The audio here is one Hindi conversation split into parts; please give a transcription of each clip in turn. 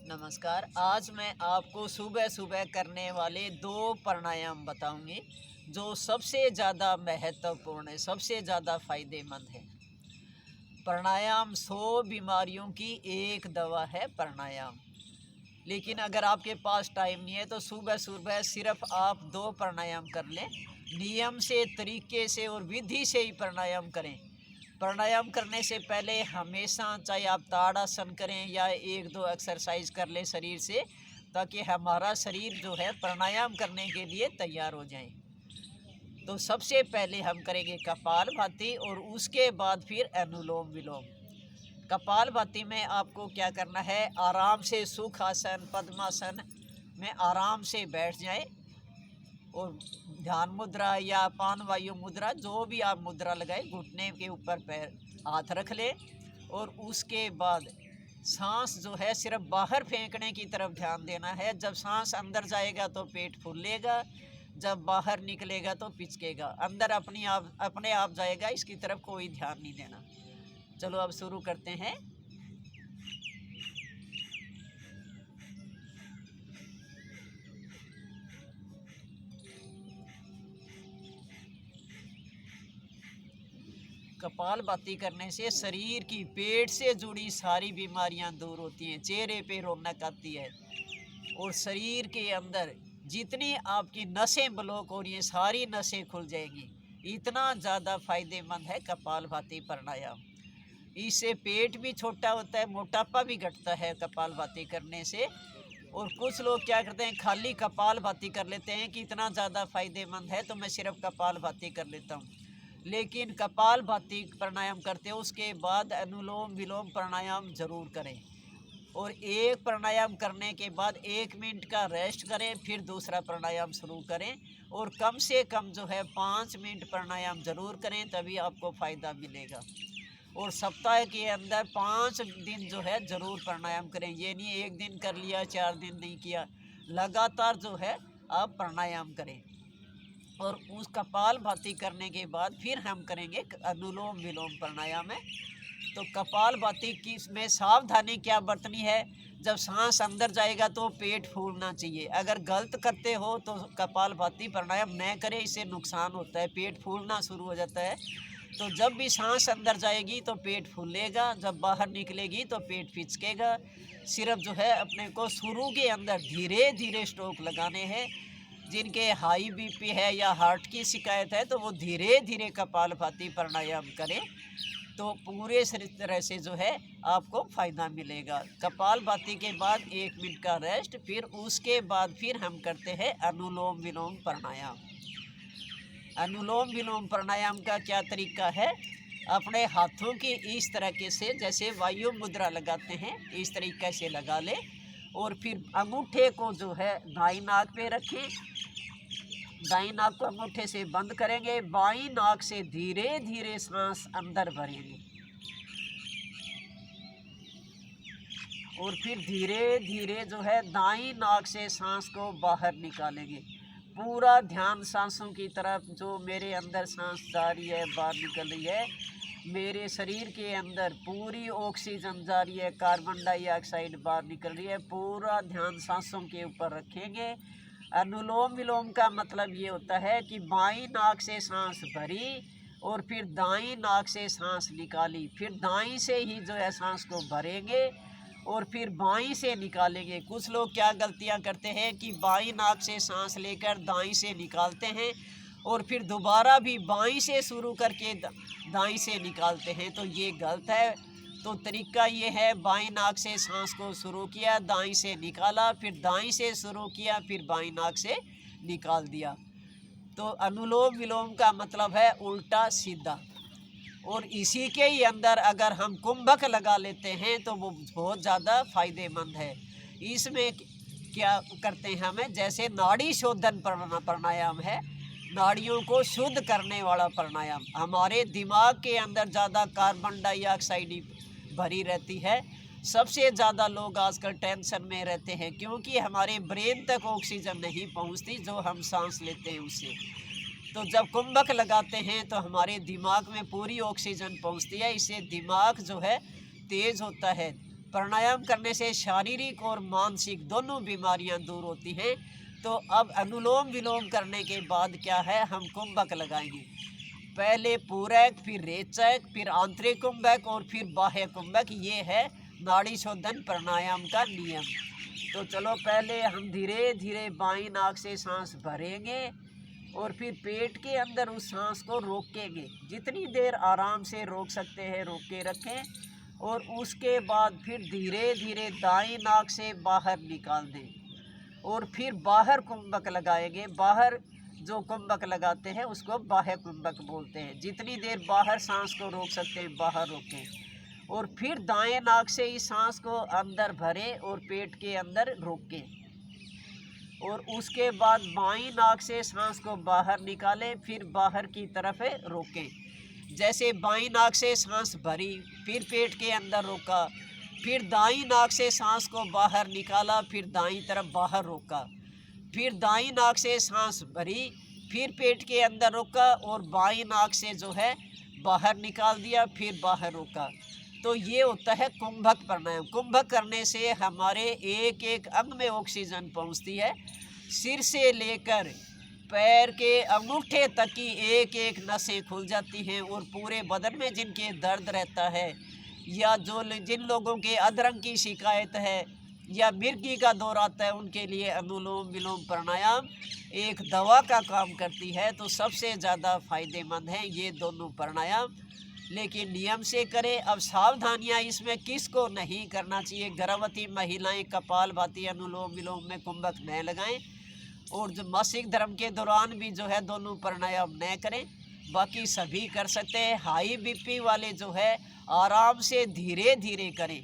नमस्कार। आज मैं आपको सुबह सुबह करने वाले 2 प्राणायाम बताऊंगी जो सबसे ज़्यादा महत्वपूर्ण है, सबसे ज़्यादा फ़ायदेमंद है। प्राणायाम 100 बीमारियों की एक दवा है प्राणायाम। लेकिन अगर आपके पास टाइम नहीं है तो सुबह सुबह सिर्फ आप 2 प्राणायाम कर लें। नियम से, तरीके से और विधि से ही प्राणायाम करें। प्राणायाम करने से पहले हमेशा चाहे आप ताड़ासन करें या 1-2 एक्सरसाइज कर लें शरीर से, ताकि हमारा शरीर जो है प्राणायाम करने के लिए तैयार हो जाए। तो सबसे पहले हम करेंगे कपालभाति और उसके बाद फिर अनुलोम विलोम। कपालभाति में आपको क्या करना है, आराम से सुखासन, पद्मासन में आराम से बैठ जाएं और ध्यान मुद्रा या पान वायु मुद्रा, जो भी आप मुद्रा लगाए, घुटने के ऊपर पैर हाथ रख लें और उसके बाद सांस जो है सिर्फ बाहर फेंकने की तरफ ध्यान देना है। जब सांस अंदर जाएगा तो पेट फूलेगा, जब बाहर निकलेगा तो पिचकेगा। अंदर अपने आप जाएगा, इसकी तरफ कोई ध्यान नहीं देना। चलो अब शुरू करते हैं। कपालभाति करने से शरीर की पेट से जुड़ी सारी बीमारियां दूर होती हैं, चेहरे पे रौनक आती है और शरीर के अंदर जितनी आपकी नसें ब्लॉक हो रही हैं सारी नसें खुल जाएंगी। इतना ज़्यादा फायदेमंद है कपालभाति प्राणायाम। इससे पेट भी छोटा होता है, मोटापा भी घटता है कपालभाति करने से। और कुछ लोग क्या करते हैं, खाली कपालभाति कर लेते हैं कि इतना ज़्यादा फायदेमंद है तो मैं सिर्फ कपालभाति कर लेता हूँ। लेकिन कपालभाति प्राणायाम करते हो उसके बाद अनुलोम विलोम प्राणायाम ज़रूर करें। और एक प्राणायाम करने के बाद 1 मिनट का रेस्ट करें, फिर दूसरा प्राणायाम शुरू करें। और कम से कम जो है 5 मिनट प्राणायाम ज़रूर करें, तभी आपको फ़ायदा मिलेगा। और सप्ताह के अंदर 5 दिन जो है ज़रूर प्राणायाम करें। ये नहीं 1 दिन कर लिया, 4 दिन नहीं किया, लगातार जो है आप प्राणायाम करें। और उस कपालभाति करने के बाद फिर हम करेंगे अनुलोम विलोम प्राणायाम है। तो कपालभाति की में सावधानी क्या बरतनी है, जब सांस अंदर जाएगा तो पेट फूलना चाहिए। अगर गलत करते हो तो कपालभाति प्राणायाम न करें, इससे नुकसान होता है, पेट फूलना शुरू हो जाता है। तो जब भी सांस अंदर जाएगी तो पेट फूलेगा, जब बाहर निकलेगी तो पेट पिचकेगा। सिर्फ जो है अपने को शुरू के अंदर धीरे धीरे स्ट्रोक लगाने हैं। जिनके हाई बीपी है या हार्ट की शिकायत है तो वो धीरे धीरे कपालभाति प्राणायाम करें, तो पूरे तरह से जो है आपको फ़ायदा मिलेगा। कपालभाति के बाद 1 मिनट का रेस्ट, फिर उसके बाद फिर हम करते हैं अनुलोम विलोम प्राणायाम। अनुलोम विलोम प्राणायाम का क्या तरीका है, अपने हाथों की इस तरीके से जैसे वायु मुद्रा लगाते हैं इस तरीके से लगा लें और फिर अंगूठे को जो है दाईं नाक पे रखें। दाईं नाक को अंगूठे से बंद करेंगे, बाईं नाक से धीरे धीरे सांस अंदर भरेंगे और फिर धीरे धीरे जो है दाईं नाक से सांस को बाहर निकालेंगे। पूरा ध्यान सांसों की तरफ, जो मेरे अंदर सांस जा रही है बाहर निकल रही है, मेरे शरीर के अंदर पूरी ऑक्सीजन जा रही है, कार्बन डाइऑक्साइड बाहर निकल रही है। पूरा ध्यान सांसों के ऊपर रखेंगे। अनुलोम विलोम का मतलब ये होता है कि बाईं नाक से सांस भरी और फिर दाईं नाक से सांस निकाली, फिर दाईं से ही जो है सांस को भरेंगे और फिर बाईं से निकालेंगे। कुछ लोग क्या गलतियां करते हैं कि बाईं नाक से सांस लेकर दाईं से निकालते हैं और फिर दोबारा भी बाईं से शुरू करके दाईं से निकालते हैं, तो ये गलत है। तो तरीका ये है, बाईं नाक से सांस को शुरू किया, दाईं से निकाला, फिर दाईं से शुरू किया, फिर बाईं नाक से निकाल दिया। तो अनुलोम विलोम का मतलब है उल्टा सीधा। और इसी के ही अंदर अगर हम कुंभक लगा लेते हैं तो वो बहुत ज़्यादा फायदेमंद है। इसमें क्या करते हैं हमें, जैसे नाड़ी शोधन प्राणायाम है, नाड़ियों को शुद्ध करने वाला प्राणायाम। हमारे दिमाग के अंदर ज़्यादा कार्बन डाइऑक्साइड भरी रहती है। सबसे ज़्यादा लोग आजकल टेंशन में रहते हैं क्योंकि हमारे ब्रेन तक ऑक्सीजन नहीं पहुंचती जो हम सांस लेते हैं उससे। तो जब कुंभक लगाते हैं तो हमारे दिमाग में पूरी ऑक्सीजन पहुंचती है, इससे दिमाग जो है तेज़ होता है, प्राणायाम करने से शारीरिक और मानसिक दोनों बीमारियां दूर होती हैं। तो अब अनुलोम विलोम करने के बाद क्या है, हम कुंभक लगाएंगे। पहले पूरक, फिर रेचक, फिर आंतरिक कुंभक और फिर बाह्य कुंभक। ये है नाड़ी शोधन प्राणायाम का नियम। तो चलो पहले हम धीरे धीरे बाईं नाक से सांस भरेंगे और फिर पेट के अंदर उस सांस को रोकेंगे। जितनी देर आराम से रोक सकते हैं रोक के रखें और उसके बाद फिर धीरे धीरे दाईं नाक से बाहर निकाल दें और फिर बाहर कुंभक लगाएंगे। बाहर जो कुंभक लगाते हैं उसको बाह्य कुंभक बोलते हैं। जितनी देर बाहर सांस को रोक सकते हैं बाहर रोकें और फिर दाएं नाक से इस सांस को अंदर भरें और पेट के अंदर रोकें और उसके बाद बाईं नाक से सांस को बाहर निकालें, फिर बाहर की तरफ रोकें। जैसे बाईं नाक से सांस भरी, फिर पेट के अंदर रोका, फिर दाईं नाक से सांस को बाहर निकाला, फिर दाईं तरफ बाहर रोका, फिर दाईं नाक से सांस भरी, फिर पेट के अंदर रोका और बाईं नाक से जो है बाहर निकाल दिया, फिर बाहर रोका। तो ये होता है कुंभक प्राणायाम। कुंभक करने से हमारे एक एक अंग में ऑक्सीजन पहुंचती है। सिर से लेकर पैर के अंगूठे तक की एक एक नसें खुल जाती हैं और पूरे बदन में जिनके दर्द रहता है या जिन लोगों के अधरंग की शिकायत है या मिर्गी का दौर आता है, उनके लिए अनुलोम विलोम प्राणायाम एक दवा का काम करती है। तो सबसे ज़्यादा फायदेमंद है ये दोनों प्राणायाम, लेकिन नियम से करें। अब सावधानियां इसमें किसको नहीं करना चाहिए, गर्भवती महिलाएं कपालभाति अनुलोम विलोम में कुंभक न लगाएं और जो मासिक धर्म के दौरान भी जो है दोनों प्राणायाम न करें। बाकी सभी कर सकते हैं। हाई बीपी वाले जो है आराम से धीरे धीरे करें।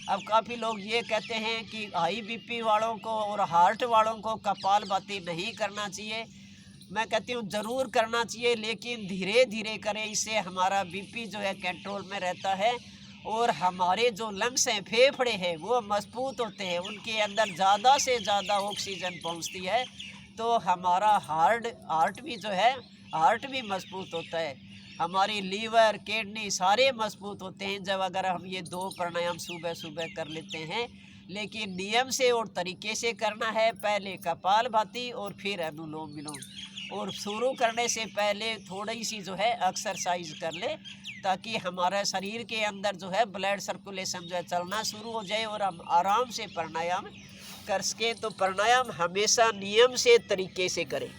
अब काफ़ी लोग ये कहते हैं कि हाई बीपी वालों को और हार्ट वालों को कपालभाति नहीं करना चाहिए। मैं कहती हूँ ज़रूर करना चाहिए, लेकिन धीरे धीरे करें। इससे हमारा बीपी जो है कंट्रोल में रहता है और हमारे जो लंग्स हैं, फेफड़े हैं, वो मजबूत होते हैं। उनके अंदर ज़्यादा से ज़्यादा ऑक्सीजन पहुँचती है तो हमारा हार्ट भी जो है हार्ट भी मजबूत होता है। हमारी लीवर, किडनी सारे मजबूत होते हैं जब अगर हम ये दो प्राणायाम सुबह सुबह कर लेते हैं। लेकिन नियम से और तरीके से करना है। पहले कपालभाति और फिर अनुलोम विलोम। और शुरू करने से पहले थोड़ी सी जो है एक्सरसाइज कर ले ताकि हमारा शरीर के अंदर जो है ब्लड सर्कुलेशन जो है चलना शुरू हो जाए और हम आराम से प्राणायाम कर सकें। तो प्राणायाम हमेशा नियम से तरीके से करें।